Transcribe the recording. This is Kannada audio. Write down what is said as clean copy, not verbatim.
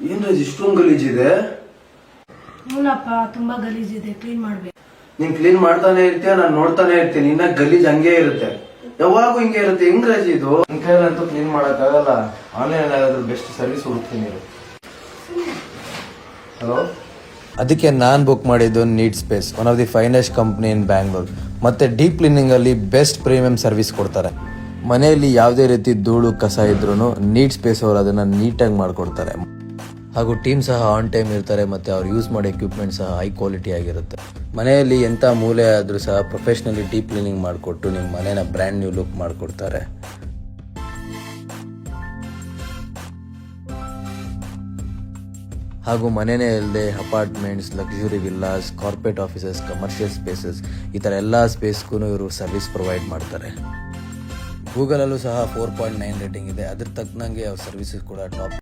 ಏನ್ ರಜ್ ಇಷ್ಟೊಂದು ಗಲೀಜಿದೆ? ಹೂನಪ್ಪ, ತುಂಬಾ ಗಲೀಜಿದೆ, ಕ್ಲೀನ್ ಮಾಡ್ಬೇಕು. ನೀನ್ ಕ್ಲೀನ್ ಮಾಡ್ತಾನೆ ಇರ್ತೀಯ, ನಾನು ನೋಡ್ತಾನೆ ಇರ್ತೀನಿ. ಇನ್ನ ಗಲೀಜ್ ಹಂಗೆ ಇರುತ್ತೆ, ಯಾವಾಗೂ ಹಿಂಗೆ ಇರುತ್ತೆ. ಹೆಂಗ್ ರಜ್ ಇದು? ನಿನ್ ಕೈಯಲ್ಲಂತೂ ಕ್ಲೀನ್ ಮಾಡಕ್ ಆಗಲ್ಲ. ಆನ್ಲೈನ್ ಆಗಾದ್ರೂ ಬೆಸ್ಟ್ ಸರ್ವಿಸ್ ಹುಡುಕ್ತೀನಿ. ಹಲೋ, ಅದಕ್ಕೆ ನಾನು ಬುಕ್ ಮಾಡಿದ್ದು Need Space, one of the finest company in Bangalore. ಮತ್ತು ಡೀಪ್ ಕ್ಲೀನಿಂಗಲ್ಲಿ ಬೆಸ್ಟ್ ಪ್ರೀಮಿಯಂ ಸರ್ವಿಸ್ ಕೊಡ್ತಾರೆ. ಮನೆಯಲ್ಲಿ ಯಾವುದೇ ರೀತಿ ಧೂಳು ಕಸ ಇದ್ರೂ ನೀಡ್ ಸ್ಪೇಸ್ ಅವರು ಅದನ್ನು ನೀಟಾಗಿ ಮಾಡಿಕೊಡ್ತಾರೆ. ಹಾಗೂ ಟೀಮ್ ಸಹ ಆನ್ ಟೈಮ್ ಇರ್ತಾರೆ ಮತ್ತು ಅವ್ರು ಯೂಸ್ ಮಾಡೋ ಎಕ್ವಿಪ್ಮೆಂಟ್ ಸಹ ಹೈ ಕ್ವಾಲಿಟಿ ಆಗಿರುತ್ತೆ. ಮನೆಯಲ್ಲಿ ಎಂಥ ಮೂಲೆ ಆದರೂ ಸಹ ಪ್ರೊಫೆಷ್ನಲಿ ಡೀಪ್ ಕ್ಲೀನಿಂಗ್ ಮಾಡಿಕೊಟ್ಟು ನಿಮ್ಮ ಮನೇನ ಬ್ರ್ಯಾಂಡ್ ನ್ಯೂ ಲುಕ್ ಮಾಡಿಕೊಡ್ತಾರೆ. ಹಾಗೂ ಮನೆಯೇ ಇಲ್ಲದೆ apartments, luxury villas, corporate offices, commercial spaces, ಈ ಥರ ಎಲ್ಲ ಸ್ಪೇಸ್ಗೂ ಇವರು ಸರ್ವಿಸ್ ಪ್ರೊವೈಡ್ ಮಾಡ್ತಾರೆ. ಗೂಗಲಲ್ಲೂ ಸಹ 4.9 ರೇಟಿಂಗ್ ಇದೆ. ಅದ್ರ ತಕ್ಕನಂಗೆ ಅವ್ರ ಸರ್ವಿಸಸ್ ಕೂಡ ಟಾಪ್.